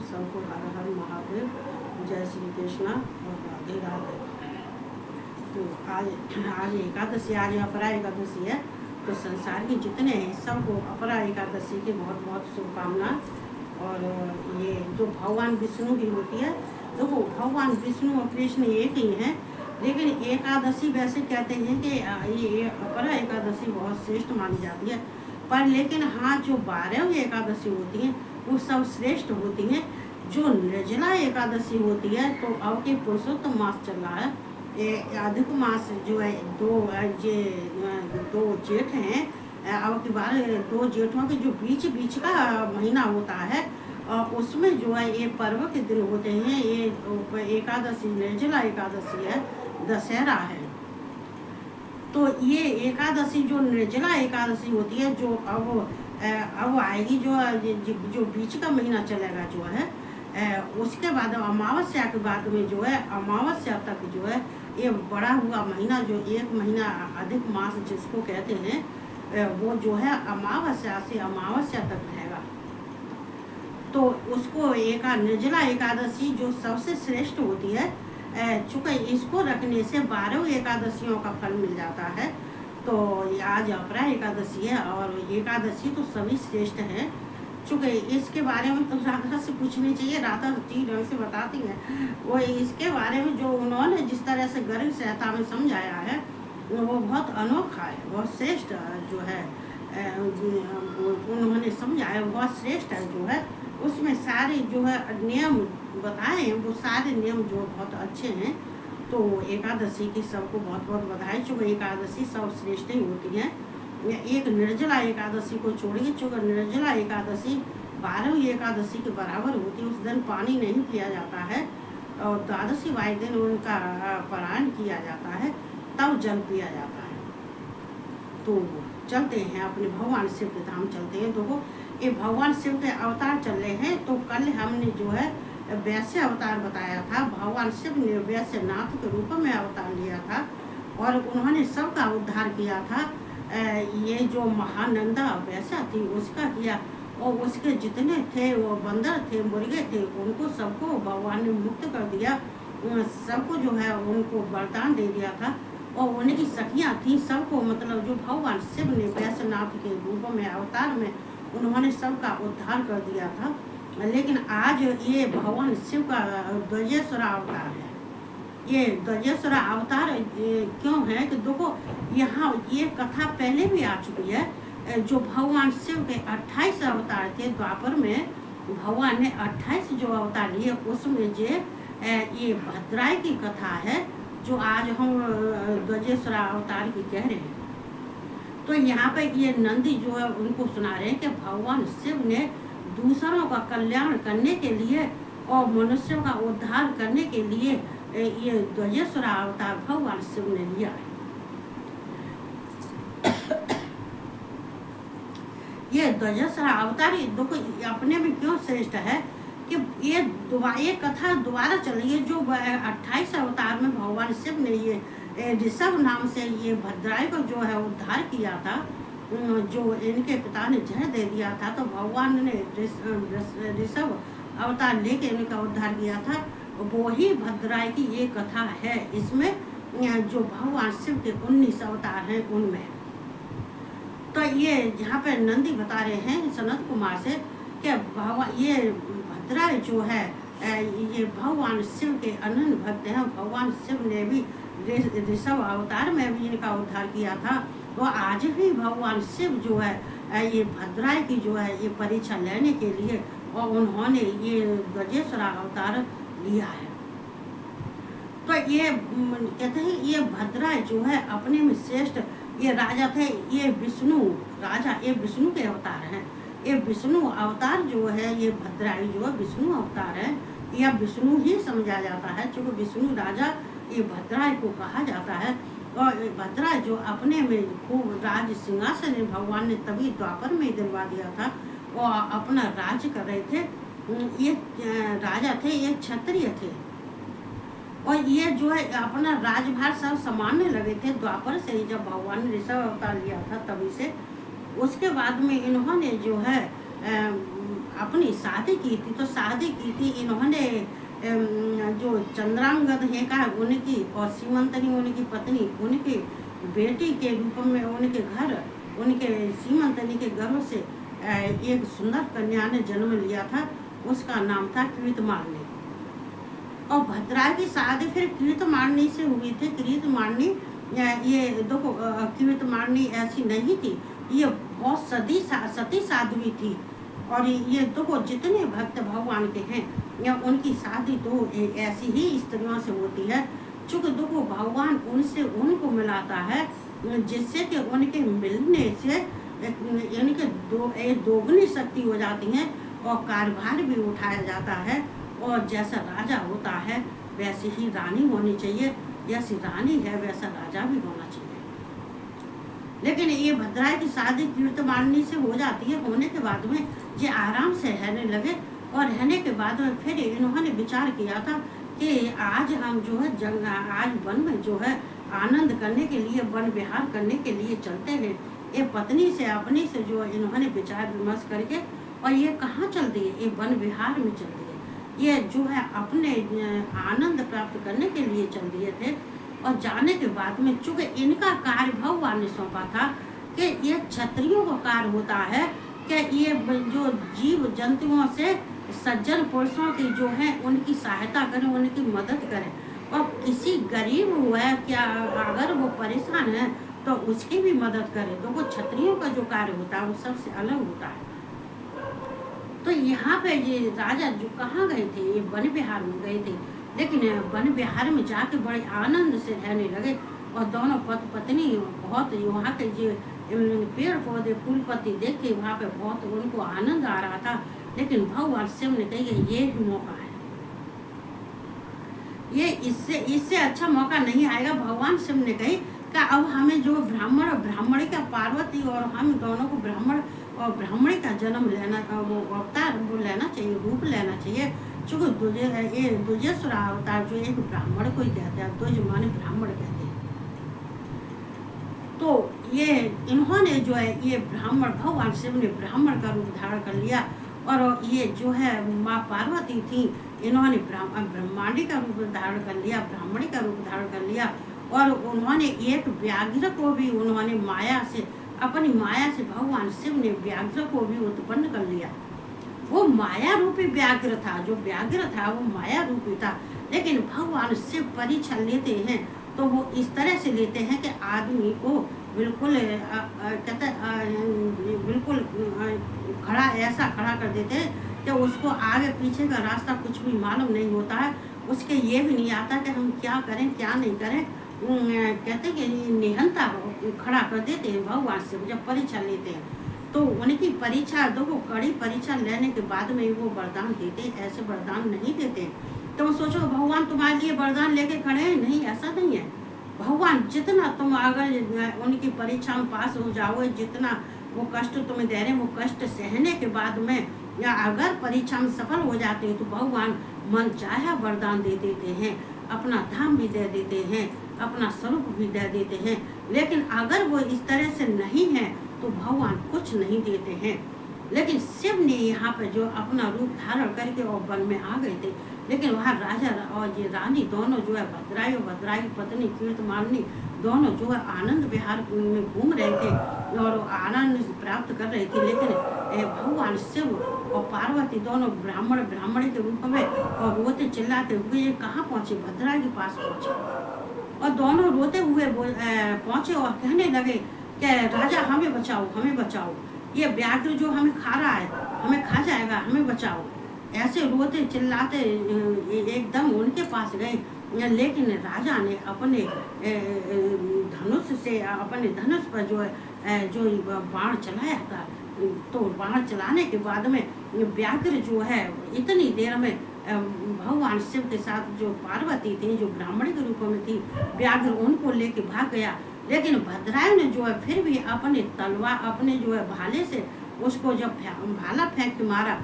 सबको हर हर महादेव, जय श्री कृष्णा और राधे राधे। तो आज एकादशी, आज अपरा एकादशी है। तो संसार के जितने हैं सबको अपरा एकादशी की बहुत बहुत शुभकामना। और ये जो भगवान विष्णु की होती है, देखो भगवान विष्णु और कृष्ण एक ही हैं, लेकिन एकादशी वैसे कहते हैं कि ये अपरा एकादशी बहुत श्रेष्ठ मानी जाती है। पर लेकिन हाँ, जो 12 एकादशी होती हैं वो सब श्रेष्ठ होती हैं। जो निर्जला एकादशी होती है, तो अब के पुरुषोत्तम मास चल रहा है, अधिक मास जो है दो जेठ हैं, अब की बार 2 जेठों के जो बीच का महीना होता है, उसमें जो है ये पर्व के दिन होते हैं। ये एकादशी निर्जला एकादशी है, दशहरा है। तो ये एकादशी जो निर्जला एकादशी होती है, जो अब आएगी, जो बीच का महीना चलेगा जो है, उसके बाद अमावस्या के बाद में जो है, अमावस्या तक जो है ये बड़ा हुआ महीना, जो 1 महीना अधिक मास जिसको कहते हैं, वो जो है अमावस्या से अमावस्या तक रहेगा। तो उसको निर्जला एकादशी जो सबसे श्रेष्ठ होती है, चूँकि इसको रखने से 12 एकादशियों का फल मिल जाता है। तो आज अपरा एकादशी है, और एकादशी तो सभी श्रेष्ठ है। चूँकि इसके बारे में तो राधा से पूछनी चाहिए, राधा ठीक ढंग से बताती हैं। वो इसके बारे में जो उन्होंने जिस तरह से गर्ग सहता में समझाया है, वो बहुत अनोखा है, बहुत श्रेष्ठ जो है उन्होंने समझाया, बहुत श्रेष्ठ है जो है। उसमें सारे जो है नियम बताए हैं, वो सारे नियम जो बहुत अच्छे हैं। तो एकादशी की सबको बहुत बहुत बधाई। चूँकि एकादशी सब श्रेष्ठ ही होती हैं। एक निर्जला एकादशी को छोड़िए, चूँकि निर्जला एकादशी 12 एकादशी के बराबर होती है। उस दिन पानी नहीं पिया जाता है, और द्वादशी वाले दिन उनका पारायण किया जाता है, तब जल पिया जाता है। तो चलते हैं अपने भगवान शिव के धाम चलते हैं। देखो ये भगवान शिव के अवतार चल रहे हैं। तो कल हमने जो है वैश्य अवतार बताया था। भगवान शिव ने वैश्यनाथ के रूप में अवतार लिया था, और उन्होंने सबका उद्धार किया था। ये जो महानंदा वैश्या थी उसका किया, और उसके जितने थे वो बंदर थे, मुर्गे थे, उनको सबको भगवान ने मुक्त कर दिया। सबको जो है उनको वरदान दे दिया था, और उनकी सखियाँ थी सबको, मतलब जो भगवान शिव ने वैश्यनाथ के रूप में अवतार में उन्होंने सबका उद्धार कर दिया था। लेकिन आज ये भगवान शिव का द्विजेश्वर अवतार है। ये द्विजेश्वर अवतार क्यों है कि देखो, यहाँ ये कथा पहले भी आ चुकी है। जो भगवान शिव के 28 अवतार थे द्वापर में, भगवान ने 28 जो अवतार लिए, उसमें ये भद्राई की कथा है, जो आज हम द्विजेश्वर अवतार की कह रहे हैं। तो यहाँ पे ये नंदी जो है उनको सुना रहे हैं कि भगवान शिव ने दूसरों का कल्याण करने के लिए और मनुष्यों का उद्धार करने के लिए ये द्विजेश्वर अवतार भगवान शिव ने लिया है। ये द्विजेश्वर अवतार देखो अपने में क्यों श्रेष्ठ है कि ये कथा दोबारा चल रही है। जो 28 अवतार में भगवान शिव ने ये ऋषभ नाम से ये भद्राई को जो है उद्धार किया था, जो इनके पिता ने जहर दे दिया था, तो भगवान ने ऋषभ अवतार लेके इनका उद्धार किया था। वो ही भद्राई की ये कथा है। इसमें जो भगवान शिव के 19 अवतार हैं उनमें। तो ये यहाँ पे नंदी बता रहे हैं सनत कुमार से कि ये भद्राई जो है ये भगवान शिव के अनन्य भक्त हैं। भगवान शिव ने भी ऋषभ अवतार में भी इनका उद्धार किया था। तो आज भी भगवान शिव जो है ये भद्राई की जो है ये परीक्षा लेने के लिए, और उन्होंने ये द्विजेश्वर अवतार लिया है। तो ये कहते हैं ये भद्राई जो है अपने में श्रेष्ठ ये राजा थे। ये विष्णु राजा, ये विष्णु के अवतार हैं। ये विष्णु अवतार जो है, ये भद्राई जो है विष्णु अवतार है। यह विष्णु ही समझा जाता है, क्योंकि विष्णु राजा ये भद्राई को कहा जाता है। और भद्राई जो अपने में खूब राज सिंहासन भगवान ने तभी द्वापर में दिलवा दिया था, और अपना राज्य कर रहे थे। ये राजा थे, ये क्षत्रिय थे, और ये जो है अपना राजभार सब संभालने लगे थे द्वापर से ही, जब भगवान ने ऋषभ अवतार लिया था तभी से। उसके बाद में इन्होंने जो है अपनी शादी की थी, तो शादी की थी इन्होंने जो चंद्रांगद है का उनकी और सीमंतनी उनकी पत्नी उनके बेटी के रूप में उनके घर उनके सीमंतनी के गर्भ से एक सुंदर कन्या ने जन्म लिया था। उसका नाम था कीर्तमालिनी। और भद्राय की शादी फिर कीर्तमालिनी से हुई थी। कीर्तमालिनी ये देखो कीर्तमालिनी ऐसी नहीं थी, ये बहुत सती साध्वी थी। और ये देखो जितने भक्त भगवान के हैं या उनकी शादी तो ऐसी ही स्त्रियों से होती है। चूँकि देखो भगवान उनसे उनको मिलाता है, जिससे कि उनके मिलने से इनके दोगुनी शक्ति हो जाती है और कार्यभार भी उठाया जाता है। और जैसा राजा होता है वैसी ही रानी होनी चाहिए, जैसी रानी है वैसा राजा भी होना चाहिए। लेकिन ये भद्राय की शादी कीर्तमालिनी से हो जाती है। होने के बाद में ये आराम से रहने लगे और रहने के बाद में फिर इन्होंने विचार किया था कि आज हम जो है आज वन में जो है आनंद करने के लिए, वन विहार करने के लिए चलते हैं। ये पत्नी से अपनी से जो इन्होंने विचार विमर्श करके और ये कहाँ चल दिए, ये वन विहार में चल दिए। ये जो है अपने आनंद प्राप्त करने के लिए चल दिए थे। और जाने के बाद में चूँकि इनका कार्य भगवान ने सौंपा था कि ये क्षत्रियों का कार्य होता है कि ये जो जीव जंतुओं से सज्जन पुरुषों की जो है उनकी सहायता करें, उनकी मदद करें। और किसी गरीब हुआ क्या अगर वो परेशान है तो उसकी भी मदद करें। तो वो क्षत्रियों का जो कार्य होता है वो सबसे अलग होता है। तो यहाँ पे ये राजा जो कहाँ गए थे, ये वन विहार में गए थे। लेकिन वन विहार में जाके बड़े आनंद से रहने लगे और दोनों पत्नी बहुत वहाँ के जो पेड़ पौधे फूल पत्ती देख के वहाँ पे बहुत उनको आनंद आ रहा था। लेकिन भगवान शिव ने कही ये ही मौका है, ये इससे अच्छा मौका नहीं आएगा। भगवान शिव ने कही कि अब हमें जो ब्राह्मणी का पार्वती और हम दोनों को ब्राह्मण और ब्राह्मणी का जन्म लेना, वो अवतार वो लेना चाहिए, रूप लेना चाहिए। चूँकि द्विजेश्वर अवतार जो एक ब्राह्मण को ही कहते हैं, द्विज माने ब्राह्मण कहते हैं। तो ये इन्होंने जो है ये ब्राह्मण भगवान शिव ने ब्राह्मण का रूप धारण कर लिया। और ये जो है माँ पार्वती थी, इन्होंने ब्रह्मांडी का रूप धारण कर लिया, ब्राह्मणी का रूप धारण कर लिया। और उन्होंने एक व्याघ्र को भी उन्होंने माया से, अपनी माया से भगवान शिव ने व्याघ्र को भी उत्पन्न कर लिया। वो माया रूपी व्याघ्र था, जो व्याघ्र था वो माया रूपी था। लेकिन भगवान शिव परीक्षा लेते हैं तो वो इस तरह से लेते हैं कि आदमी को बिल्कुल कहते बिल्कुल खड़ा ऐसा खड़ा कर देते हैं कि उसको आगे पीछे का रास्ता कुछ भी मालूम नहीं होता है। उसके ये भी नहीं आता कि हम क्या करें क्या नहीं करें। कहते हैं कि निहंता खड़ा कर देते हैं भगवान से जब परीक्षा लेते हैं। तो उनकी परीक्षा देखो कड़ी परीक्षा लेने के बाद में वो वरदान देते हैं, ऐसे वरदान नहीं देते। तो सोचो भगवान तुम्हारे लिए वरदान लेके खड़े हैं, नहीं ऐसा नहीं है। भगवान जितना तुम अगर उनकी परीक्षा में पास हो जाओगे, जितना वो कष्ट तुम्हें दे रहे हैं, वो कष्ट सहने के बाद में या अगर परीक्षा में सफल हो जाते हैं तो भगवान मन चाहे वरदान दे देते हैं, अपना धाम भी दे देते हैं, अपना स्वरूप भी दे देते हैं। लेकिन अगर वो इस तरह से नहीं है तो भगवान कुछ नहीं देते हैं। लेकिन शिव ने यहाँ पे जो अपना रूप धारण करके और वन में आ गए थे। लेकिन वहाँ राजा और ये रानी दोनों जो है भद्राई और भद्राई पत्नी कीर्तमालिनी दोनों जो है आनंद विहार में घूम रहे थे और आनंद प्राप्त कर रहे थे। लेकिन भगवान शिव और पार्वती दोनों ब्राह्मण के रूप में और रोते चिल्लाते हुए ये कहाँ पहुँचे, भद्राई के पास पहुँचे। और दोनों रोते हुए पहुँचे और कहने लगे कि राजा हमें बचाओ, हमें बचाओ, ये व्याघ्र जो हमें खा रहा है, हमें खा जाएगा, हमें बचाओ। ऐसे रोते चिल्लाते एकदम उनके पास गए। लेकिन राजा ने अपने धनुष से अपने धनुष पर जो बाण चलाया था, तो बाण चलाने के बाद में व्याघ्र जो है इतनी देर में भगवान शिव के साथ जो पार्वती थी जो ब्राह्मणी के रूप में थी, व्याघ्र उनको लेके भाग गया। लेकिन भद्राई ने जो है फिर भी अपने तलवार अपने जो है भाले से उसको जब भाला फेंक के मारा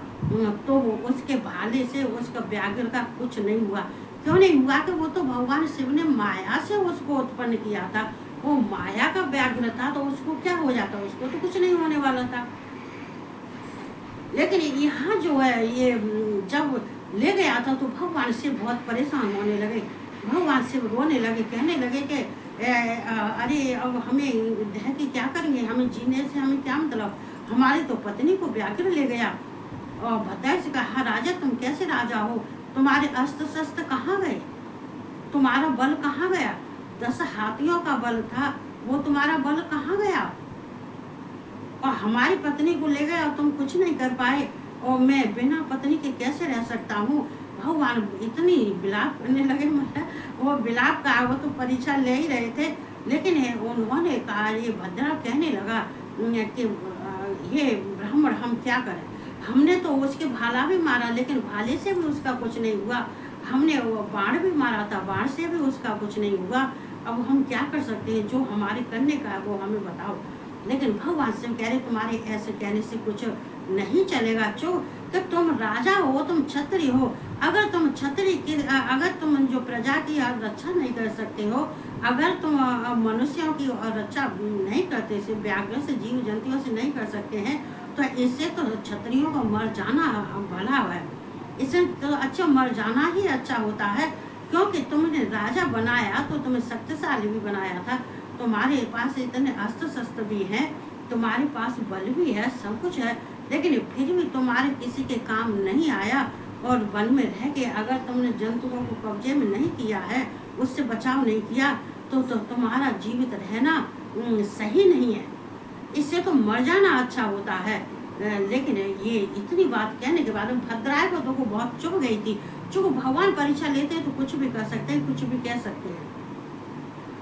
तो उसके भाले से उसका व्याघ्र का कुछ नहीं हुआ। क्यों नहीं हुआ? कि वो तो भगवान शिव ने माया से उसको उत्पन्न किया था, वो माया का व्याघ्र था, तो उसको क्या हो जाता, उसको तो कुछ नहीं होने वाला था। लेकिन यहाँ जो है ये जब ले गया था तो भगवान शिव बहुत परेशान होने लगे। भगवान शिव रोने लगे, कहने लगे कि अरे अब हमें रह के क्या करेंगे, हमें जीने से हमें क्या मतलब, हमारी तो पत्नी को व्याघ्र ले गया। और भद्रायुं से कहा, राजा तुम कैसे राजा हो, तुम्हारे अस्त्र शस्त्र कहाँ गए, तुम्हारा बल कहाँ गया, 10 हाथियों का बल था, वो तुम्हारा बल कहाँ गया, और हमारी पत्नी को ले गए और तुम कुछ नहीं कर पाए, और मैं बिना पत्नी के कैसे रह सकता हूँ। भगवान इतनी विलाप करने लगे, मतलब वो विलाप का वो तो परीक्षा ले ही रहे थे, लेकिन उन्होंने कहा, ये भद्रा कहने लगा कि ये ब्राह्मण हम क्या करें, हमने तो उसके भाला भी मारा लेकिन भाले से भी उसका कुछ नहीं हुआ, हमने वो बाण भी मारा था, बाण से भी उसका कुछ नहीं हुआ, अब हम क्या कर सकते हैं, जो हमारे करने का है वो हमें बताओ। लेकिन भगवान शिव कह रहे, तुम्हारे ऐसे कहने से कुछ नहीं चलेगा, कि तुम राजा हो, तुम क्षत्रिय हो, अगर तुम क्षत्रिय की, अगर तुम जो प्रजा की रक्षा नहीं कर सकते हो, अगर तुम मनुष्यों की रक्षा नहीं करते, से व्याघ्र से, जीव जंतुओं से नहीं कर सकते हैं, तो इससे तो क्षत्रियों को मर जाना भला है, इससे तो अच्छा मर जाना ही अच्छा होता है, क्योंकि तुमने राजा बनाया तो तुम्हें शक्तिशाली भी बनाया था, तुम्हारे पास इतने अस्त्र शस्त्र भी हैं, तुम्हारे पास बल भी है, सब कुछ है, लेकिन फिर भी तुम्हारे किसी के काम नहीं आया, और वन में रह के अगर तुमने जंतुओं को कब्जे में नहीं किया है, उससे बचाव नहीं किया, तो तुम्हारा जीवित रहना सही नहीं है, इससे तो मर जाना अच्छा होता है। लेकिन ये इतनी बात कहने के बाद भद्रायुं को तो बहुत चुभ गई थी, चूँकि भगवान परीक्षा लेते हैं तो कुछ भी कर सकते हैं, कुछ भी कह सकते हैं,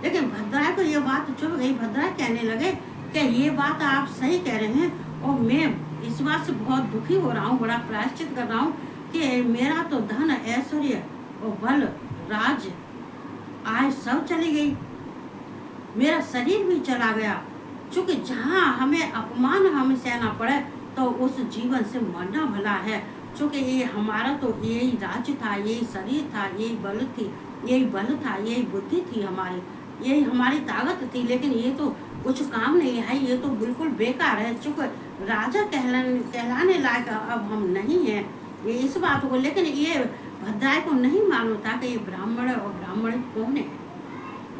लेकिन भद्रायुं को ये बात चुभ गई। भद्रायुं कहने लगे कि ये बात आप सही कह रहे हैं, और मैं इस बात से बहुत दुखी हो रहा हूँ, बड़ा प्रायश्चित कर रहा हूँ कि मेरा तो धन, ऐश्वर्य और बल, राज, आय सब चली गई, मेरा शरीर भी चला गया, क्योंकि जहाँ हमें अपमान हमें सहना पड़े तो उस जीवन से मरना भला है, क्योंकि ये हमारा तो यही राज्य था, यही शरीर था, यही बल थी, यही बल था, यही बुद्धि थी हमारी, यही हमारी ताकत थी, लेकिन ये तो कुछ काम नहीं है, ये तो बिल्कुल बेकार है, चूँकि राजा कहलाने लायक अब हम नहीं हैं, ये इस बात को। लेकिन ये भद्रायुं को नहीं मालूम था कि ये ब्राह्मण और ब्राह्मणी कौन है,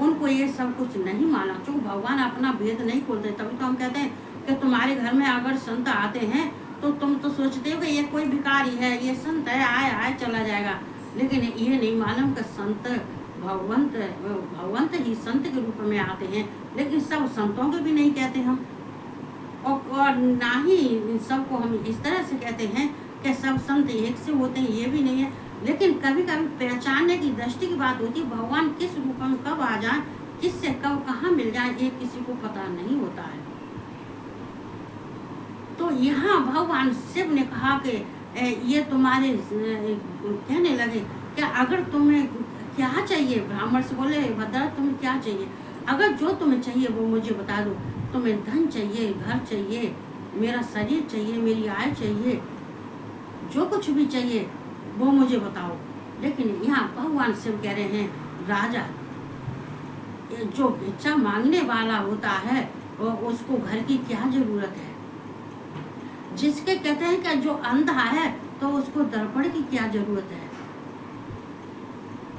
उनको ये सब कुछ नहीं माना, क्योंकि भगवान अपना भेद नहीं खोलते। तभी तो हम कहते हैं कि तुम्हारे घर में अगर संत आते हैं तो तुम तो सोचते हो कि ये कोई भिखारी है, ये संत है, आए चला जाएगा, लेकिन ये नहीं मालूम कि संत भगवंत ही संत के रूप में आते हैं, लेकिन सब संतों के भी नहीं कहते हम, और ना ही सबको हम इस तरह से कहते हैं कि सब संत एक से होते हैं, ये भी नहीं है। लेकिन कभी कभी पहचानने की दृष्टि की बात होती है, भगवान किस रूप में कब आ जाए, किससे कब कहाँ मिल जाए, ये किसी को पता नहीं होता है। तो यहाँ भगवान शिव ने कहा कि ये तुम्हारे कहने लगे कि अगर तुम्हें क्या चाहिए, ब्राह्मण से बोले, भद्रा तुम्हें क्या चाहिए, अगर जो तुम्हें चाहिए वो मुझे बता दो, तुम्हें धन चाहिए, घर चाहिए, मेरा शरीर चाहिए, मेरी आय चाहिए, जो कुछ भी चाहिए वो मुझे बताओ। लेकिन यहाँ भगवान शिव कह रहे हैं, राजा, जो भिक्षा मांगने वाला होता है और उसको घर की क्या जरूरत है, जिसके कहते हैं कि जो अंधा है तो उसको दर्पण की क्या जरूरत है,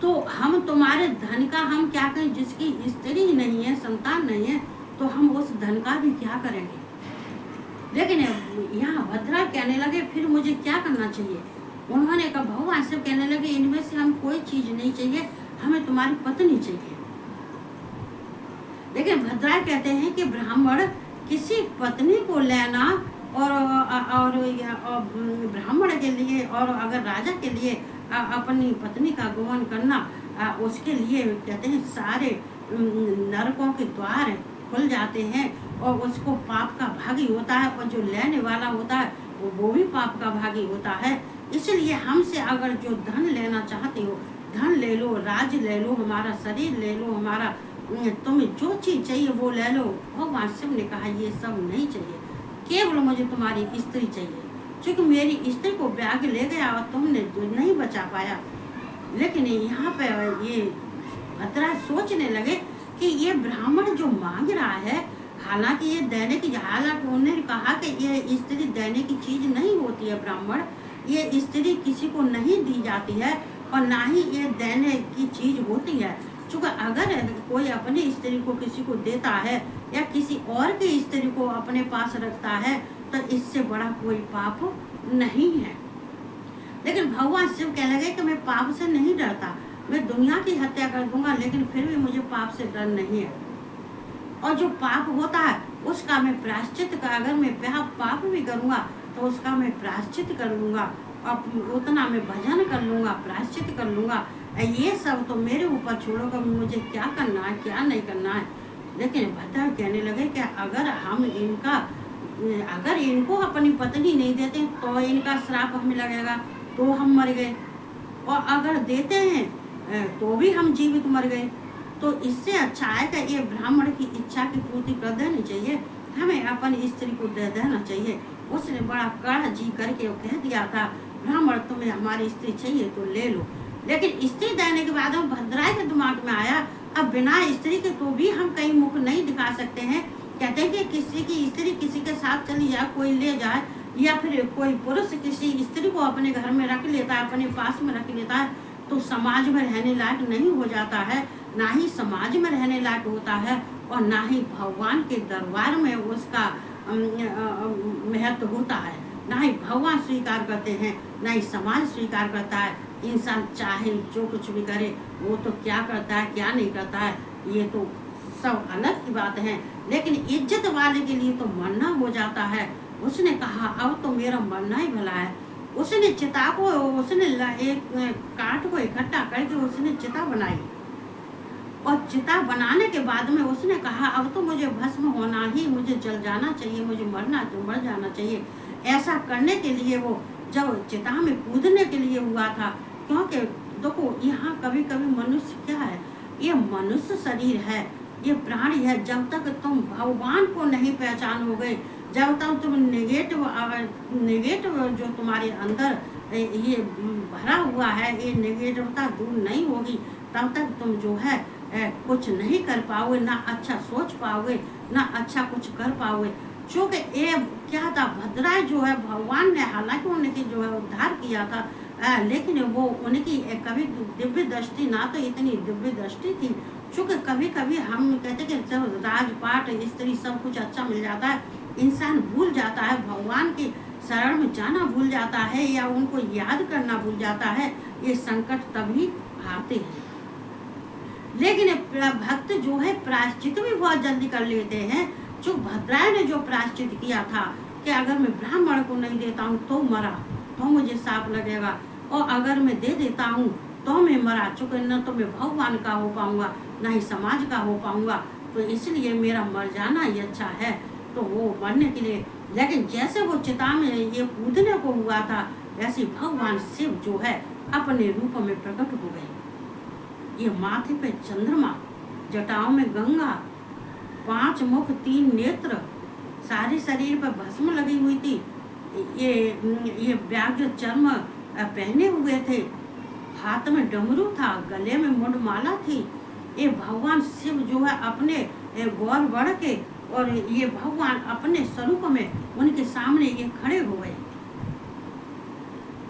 तो हम तुम्हारे धन का हम क्या करें, जिसकी स्त्री नहीं है, संतान नहीं है, तो हम उस धन का भी क्या करेंगे। लेकिन यहाँ भद्रा कहने लगे, फिर मुझे क्या करना चाहिए। उन्होंने कहा, भगवान शिव कहने लगे, इनमें से हम कोई चीज नहीं चाहिए, हमें तुम्हारी पत्नी चाहिए। लेकिन भद्रा कहते हैं कि ब्राह्मण किसी पत्नी को लेना और ब्राह्मण के लिए और अगर राजा के लिए अपनी पत्नी का गोहन करना, उसके लिए कहते हैं सारे नरकों के द्वार खुल जाते हैं और उसको पाप का भागी होता है, और जो लेने वाला होता है वो भी पाप का भागी होता है। इसलिए हमसे अगर जो धन लेना चाहते हो, धन ले लो, राज्य ले लो, हमारा शरीर ले लो, हमारा तुम्हें जो चीज़ चाहिए वो ले लो। भगवान शिव ने कहा, ये सब नहीं चाहिए, केवल मुझे तुम्हारी स्त्री चाहिए, क्योंकि मेरी स्त्री को ब्याह ले गया और तुमने नहीं बचा पाया। लेकिन यहाँ पे ये भद्रा सोचने लगे कि ये ब्राह्मण जो मांग रहा है, हालांकि ये देने की, हालांकि उन्होंने कहा कि ये स्त्री देने की चीज नहीं होती है ब्राह्मण, ये स्त्री किसी को नहीं दी जाती है और ना ही ये देने की चीज होती है। चूँकि अगर कोई अपनी स्त्री को किसी को देता है या किसी और की स्त्री को अपने पास रखता है तो इससे बड़ा कोई पाप नहीं है। लेकिन भगवान शिव कहने लगे कि मैं पाप से नहीं डरता, मैं दुनिया की हत्या कर दूंगा लेकिन फिर भी मुझे पाप से डर नहीं है। और जो पाप होता है उसका मैं प्रायश्चित का, अगर मैं पाप भी करूंगा तो उसका मैं प्रायश्चित कर लूंगा, और उतना मैं भजन कर लूंगा, प्रायश्चित कर लूंगा। ये सब तो मेरे ऊपर छोड़ो कि मुझे क्या करना है क्या नहीं करना है। लेकिन भद्रा कहने लगे कि अगर इनको अपनी पत्नी नहीं देते तो इनका श्राप हमें लगेगा, तो हम मर गए, और अगर देते हैं तो भी हम जीवित मर गए। तो इससे अच्छा है कि ये ब्राह्मण की इच्छा की पूर्ति कर देनी चाहिए, हमें अपनी स्त्री को दे देना चाहिए। उसने बड़ा कड़ा जी करके कह दिया था, ब्राह्मण तुम्हें हमारी स्त्री चाहिए तो ले लो। लेकिन स्त्री देने के बाद भद्राय के दिमाग में आया, अब बिना स्त्री के तो भी हम कहीं मुख नहीं दिखा सकते हैं। कहते हैं कि किसी की स्त्री किसी के साथ चली जाए, कोई ले जाए, या फिर कोई पुरुष किसी स्त्री को अपने घर में रख लेता है, अपने पास में रख लेता है, तो समाज में रहने लायक नहीं हो जाता है, ना ही समाज में रहने लायक होता है, और ना ही भगवान के दरबार में उसका महत्व होता है। ना ही भगवान स्वीकार करते हैं, ना ही समाज स्वीकार करता है। इंसान चाहे जो कुछ भी करे, वो तो क्या करता है क्या नहीं करता है ये तो सब अलग की बात है, लेकिन इज्जत वाले के लिए तो मरना हो जाता है। उसने कहा अब तो मेरा मरना ही भला है। उसने चिता को, उसने एक काठ को इकट्ठा करके उसने चिता बनाई, और चिता बनाने के बाद में उसने कहा अब तो मुझे भस्म होना ही, मुझे जल जाना चाहिए, मुझे मरना तो मर जाना चाहिए। ऐसा करने के लिए वो जब चिता में कूदने के लिए हुआ था, क्योंकि देखो यहाँ कभी कभी मनुष्य क्या है, ये मनुष्य शरीर है, ये प्राणी है। जब तक तुम भगवान को नहीं पहचानोगे, जब तक तुम नेगेटिव जो तुम्हारे अंदर ये भरा हुआ है, ये नेगेटिवता दूर नहीं होगी, तब तक तुम जो है कुछ नहीं कर पाओगे, ना अच्छा सोच पाओगे, ना अच्छा कुछ कर पाओगे। चूँकि ये क्या था, भद्राय जो है भगवान ने हालांकि उनकी जो है उद्धार किया था, लेकिन वो उनकी कभी दिव्य दृष्टि, ना तो इतनी दिव्य दृष्टि थी। चूँकि कभी कभी हम कहते कि जब राजपाट स्त्री सब कुछ अच्छा मिल जाता है, इंसान भूल जाता है, भगवान की शरण में जाना भूल जाता है, या उनको याद करना भूल जाता है। ये संकट तभी आते हैं। लेकिन भक्त जो है प्रायश्चित भी बहुत जल्दी कर लेते हैं। जो भद्राय ने जो प्रायश्चित किया था कि अगर मैं ब्राह्मण को नहीं देता हूँ तो मरा, तो मुझे साप लगेगा, और अगर मैं दे देता हूँ तो मैं मरा, चूँकि न तो मैं भगवान का हो पाऊंगा, ना ही समाज का हो पाऊंगा, तो इसलिए मेरा मर जाना ही अच्छा है। तो वो मरने के लिए, लेकिन जैसे वो चिता में ये कूदने को हुआ था, वैसे भगवान शिव जो है अपने रूप में प्रकट हो गए। ये माथे पे चंद्रमा, जटाओं में गंगा, 5 मुख 3 नेत्र, सारे शरीर पर भस्म लगी हुई थी। ये व्याघ्र चर्म पहने हुए थे, हाथ में डमरू था, गले में मुंडमाला थी। ये भगवान शिव जो है अपने गौर बढ़ के, और ये भगवान अपने स्वरूप में उनके सामने ये खड़े हो गए।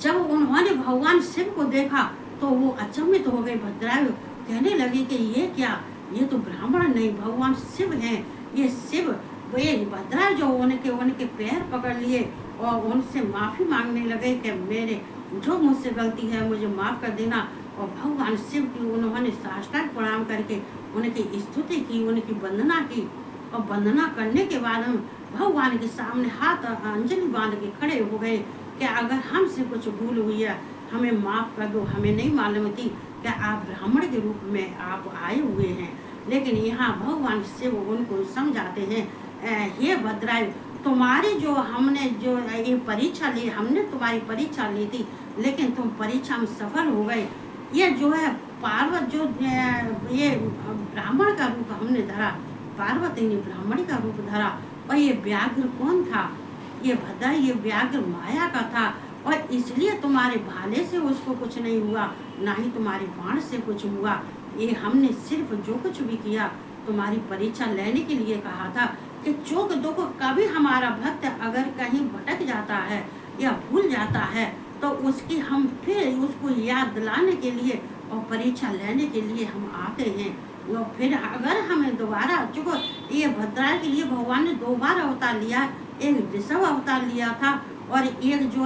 जब उन्होंने भगवान शिव को देखा तो वो अचंभित हो गए। भद्राय कहने लगे कि ये क्या, ये तो ब्राह्मण नहीं भगवान शिव हैं। ये शिव, ये भद्राय जो उनके पैर पकड़ लिए और उनसे माफ़ी मांगने लगे कि मेरे जो मुझसे गलती है मुझे माफ़ कर देना। और भगवान शिव की उन्होंने साष्टांग प्रणाम करके उनकी स्तुति की, उनकी वंदना की, और वंदना करने के बाद हम भगवान के सामने हाथ अंजलि बांध के खड़े हो गए कि अगर हमसे कुछ भूल हुई है हमें माफ़ कर दो, हमें नहीं मालूम थी कि आप ब्राह्मण के रूप में आप आए हुए हैं। लेकिन यहाँ भगवान शिव उनको समझाते हैं, हे भद्राय, तुम्हारी जो हमने जो ये परीक्षा ली, हमने तुम्हारी परीक्षा ली थी, लेकिन तुम परीक्षा में सफल हो गए। ये जो है पार्वत जो ये ब्राह्मण का रूप हमने धरा, पार्वती ने ब्राह्मणी का रूप धरा। और ये व्याघ्र कौन था, ये भद्राय, ये व्याघ्र माया का था, और इसलिए तुम्हारे भाले से उसको कुछ नहीं हुआ, ना ही तुम्हारे बाण से कुछ हुआ। ये हमने सिर्फ जो कुछ भी किया तुम्हारी परीक्षा लेने के लिए कहा था कि चूक दुख कभी हमारा भक्त अगर कहीं भटक जाता है या भूल जाता है तो उसकी हम फिर उसको याद दिलाने के लिए और परीक्षा लेने के लिए हम आते हैं। और फिर अगर हमें दोबारा, चूंकि ये भद्राय के लिए भगवान ने 2 बार अवतार लिया, एक ऋषभ अवतार लिया था और एक जो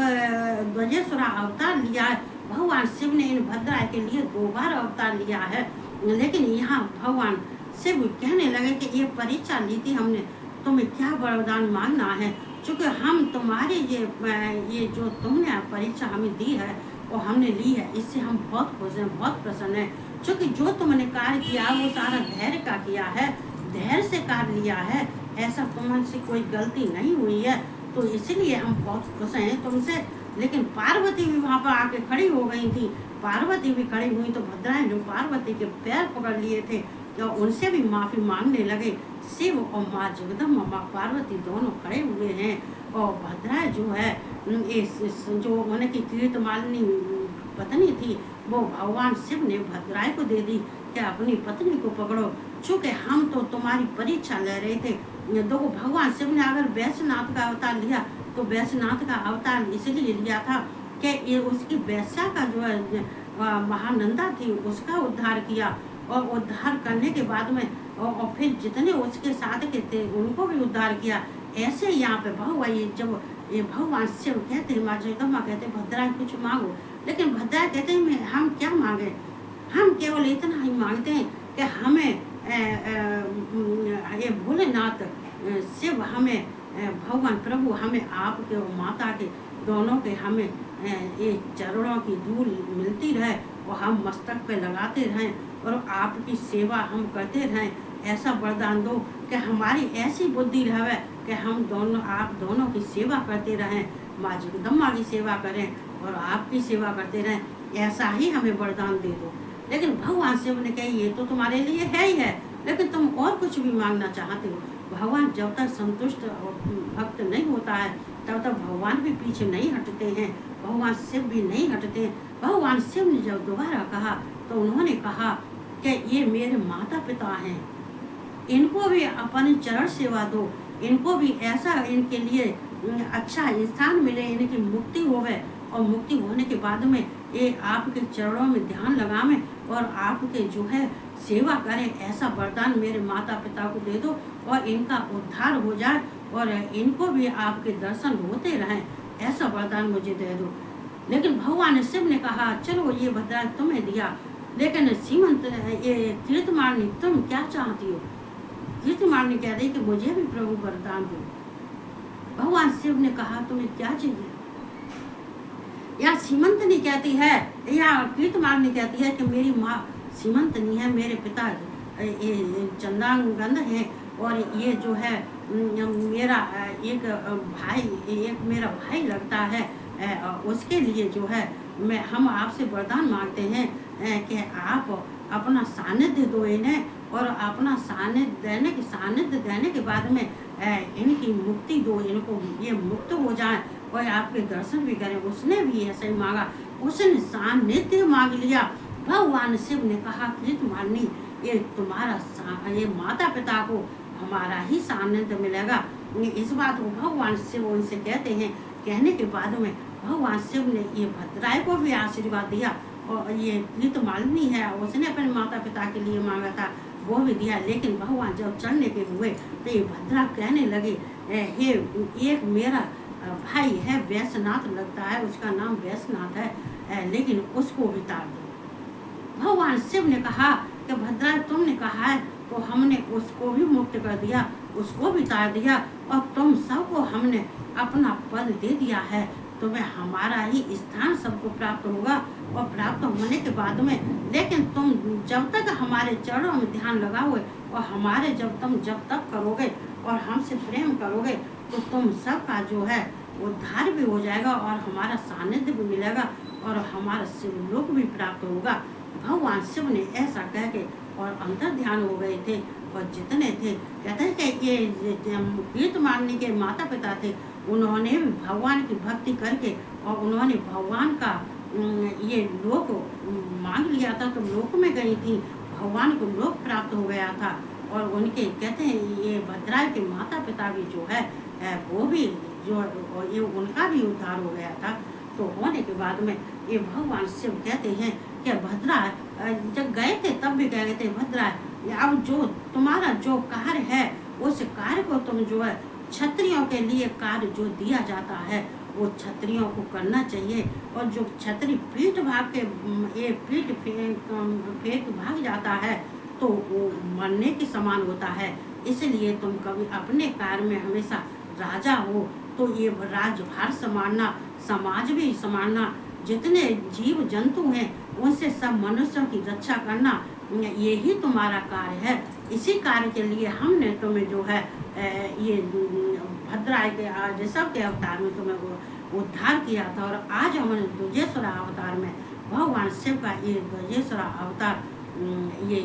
ध्वजेश्वरा अवतार लिया है। भगवान शिव ने इन भद्राय के लिए 2 बार अवतार लिया है। लेकिन यहाँ भगवान शिव कहने लगे कि ये परीक्षा ली थी हमने, तुम्हें क्या वरदान मांगना है, चूँकि हम तुम्हारे ये जो तुमने परीक्षा हमें दी है और हमने ली है, इससे हम बहुत खुश हैं, बहुत प्रसन्न हैं। चूँकि जो तुमने कार्य किया वो सारा धैर्य का किया है, धैर्य से कार्य लिया है, ऐसा तुमसे कोई गलती नहीं हुई है, तो इसलिए हम बहुत खुश हैं तुमसे। लेकिन पार्वती भी वहाँ पर आके खड़ी हो गई थी। पार्वती भी खड़ी हुई तो भद्राय जो पार्वती के पैर पकड़ लिए थे और उनसे भी माफ़ी मांगने लगे। शिव और माँ जगदम्बा, माँ पार्वती दोनों खड़े हुए हैं और भद्राय जो है जो उनकी कीर्तमालिनी पत्नी थी वो भगवान शिव ने भद्राय को दे दी कि अपनी पत्नी को पकड़ो, चूँकि हम तो तुम्हारी परीक्षा ले रहे थे। देखो भगवान शिव ने अगर वैश्यनाथ का अवतार लिया तो वैश्यनाथ का अवतार इसलिए लिया था कि ये उसकी वैश्या का जो है महानंदा थी उसका उद्धार किया और उद्धार करने के बाद में और फिर जितने उसके साथ के थे उनको भी उद्धार किया। ऐसे यहाँ पे भगवान जब ये भगवान शिव कहते हैं, माँ जगदम्बा कहते हैं भद्राय कुछ मांगो, लेकिन भद्राय कहते हैं हम क्या मांगे, हम केवल इतना ही मांगते हैं कि हमें ये भोलेनाथ शिव हमें भगवान प्रभु हमें आपके और माता के दोनों के हमें ये चरणों की धूल मिलती रहे और हम मस्तक पे लगाते रहें और आपकी सेवा हम करते रहें। ऐसा वरदान दो कि हमारी ऐसी बुद्धि रहे कि हम दोनों आप दोनों की सेवा करते रहें, माँ जगदम्बा की सेवा करें और आपकी सेवा करते रहें, ऐसा ही हमें वरदान दे दो। लेकिन भगवान शिव ने कही ये तो तुम्हारे लिए है ही है, लेकिन तुम और कुछ भी मांगना चाहते हो। भगवान जब तक संतुष्ट और भक्त नहीं होता है तब तक भगवान भी पीछे नहीं हटते हैं, भगवान शिव भी नहीं हटते हैं। भगवान शिव ने जब दोबारा कहा तो उन्होंने कहा कि ये मेरे माता पिता हैं, इनको भी अपनी चरण सेवा दो, इनको भी ऐसा इनके लिए अच्छा स्थान मिले, इनकी मुक्ति होवे और मुक्ति होने के बाद में ये आपके चरणों में ध्यान लगावें और आपके जो है सेवा करें। ऐसा वरदान मेरे माता पिता को दे दो और इनका उद्धार हो जाए और इनको भी आपके दर्शन होते रहें, ऐसा वरदान मुझे दे दो। लेकिन भगवान शिव ने कहा चलो ये वरदान तुम्हें दिया, लेकिन सीमंत ये कीर्तमालिनी तुम क्या चाहती हो। कीर्तमालिनी कह रही कि मुझे भी प्रभु वरदान दो। भगवान शिव ने कहा तुम्हें क्या चाहिए। या सीमंतनी कहती है या कीर्तमालिनी कहती है कि मेरी माँ सीमंतनी है, मेरे पिता चंदांगंध है और ये जो है मेरा एक भाई, एक मेरा भाई लगता है, उसके लिए जो है हम आपसे वरदान मांगते हैं कि आप अपना सानिध्य दो इन्हें और अपना सानिध्य देने के बाद में इनकी मुक्ति दो, इनको ये मुक्त हो जाए और आपके दर्शन भी करें। उसने भी ऐसा ही मांगा, उसने सानिध्य मांग लिया। भगवान शिव ने कहा कीर्तमालिनी ये तुम्हारा ये माता पिता को हमारा ही सानिध्य मिलेगा। इस बात को भगवान शिव उनसे कहते हैं। कहने के बाद में भगवान शिव ने ये भद्राय को भी आशीर्वाद दिया और ये कीर्तमालिनी है उसने अपने माता पिता के लिए मांगा था वो भी दिया। लेकिन भगवान जब चढ़ने के हुए तो ये भद्रा कहने लगे हे एक मेरा भाई है वैश्यनाथ लगता है, उसका नाम वैश्यनाथ है, लेकिन उसको भी तार दो। भगवान शिव ने कहा कि भद्रा तुमने कहा है तो हमने उसको भी मुक्त कर दिया, उसको भी तार दिया और तुम सबको हमने अपना पद दे दिया है, तुम्हें हमारा ही स्थान सबको प्राप्त होगा और प्राप्त होने के बाद में लेकिन तुम जब तक हमारे चरणों में ध्यान लगाओगे और हमारे जब तक करोगे और हमसे प्रेम करोगे तो तुम सबका जो है उद्धार भी हो जाएगा और हमारा सानिध्य भी मिलेगा और हमारा शिवलोक भी प्राप्त होगा। भगवान शिव ने ऐसा कह के और अंतर ध्यान हो गए थे और जितने थे कहते हैं कि ये कीर्तमालिनी के माता पिता थे, उन्होंने भी भगवान की भक्ति करके और उन्होंने भगवान का ये लोक मांग लिया था तो लोक में गई थी, भगवान को लोक प्राप्त हो गया था। और उनके कहते हैं ये भद्राय के माता पिता भी जो है वो भी जो ये उनका भी उद्धार हो गया था। तो होने के बाद में ये भगवान शिव कहते हैं कि भद्राय जब गए थे तब भी कह गए थे भद्राय अब जो तुम्हारा जो कार्य है उस कार्य को तुम जो है क्षत्रियों के लिए कार्य जो दिया जाता है वो क्षत्रियों को करना चाहिए। और जो क्षत्रिय पीठ भाग के ये पीठ फेंक भाग जाता है तो वो मरने के समान होता है। इसलिए तुम कभी अपने कार्य में हमेशा राजा हो तो ये राजभार संभालना, समाज भी संभालना, जितने जीव जंतु हैं उनसे सब मनुष्यों की रक्षा करना, यही तुम्हारा कार्य है। इसी कार्य के लिए हमने तुम्हें जो है ये भद्राय के ऋषभ के अवतार में तुम्हें उद्धार किया था। और आज हमने द्विजेश्वर अवतार में भगवान शिव का ये द्विजेश्वर अवतार ये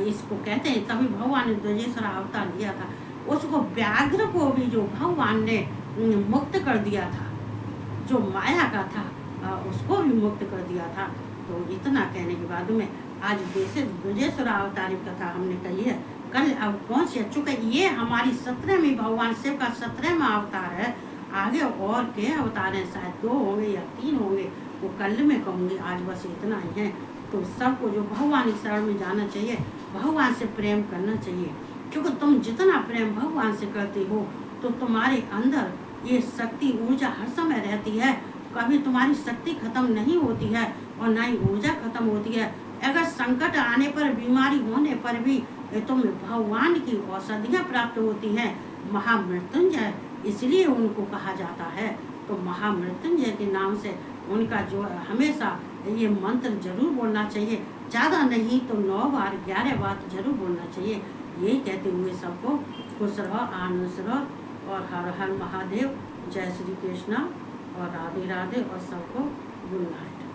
इसको कहते हैं। तभी भगवान ने द्विजेश्वर अवतार लिया था। उसको व्याघ्र को भी जो भगवान ने मुक्त कर दिया था, जो माया का था उसको भी मुक्त कर दिया था। तो इतना कहने के बाद में आज द्विजेश्वर अवतार की कथा हमने कही है। कल अब कौन से चूँकि ये हमारी 17वीं भगवान शिव का 17वां अवतार है। आगे और के अवतार हैं, शायद 2 होंगे या 3 होंगे, वो कल में कहूँगी। आज बस इतना ही है। तो सबको जो भगवान की शरण में जाना चाहिए, भगवान से प्रेम करना चाहिए। क्योंकि तुम जितना प्रेम भगवान से करते हो तो तुम्हारे अंदर ये शक्ति ऊर्जा हर समय रहती है। कभी तुम्हारी शक्ति खत्म नहीं होती है और ना ही ऊर्जा खत्म होती है। अगर संकट आने पर, बीमारी होने पर भी तुम्हें भगवान की औषधियाँ प्राप्त होती हैं। महामृत्युंजय इसलिए उनको कहा जाता है। तो महामृत्युंजय के नाम से उनका जो हमेशा ये मंत्र जरूर बोलना चाहिए। ज़्यादा नहीं तो 9 बार 11 बार जरूर बोलना चाहिए। ये कहते हुए सबको खुश रहो, आनंद से रहो और हर हर महादेव, जय श्री कृष्णा और राधे राधे और सबको गुड नाइट।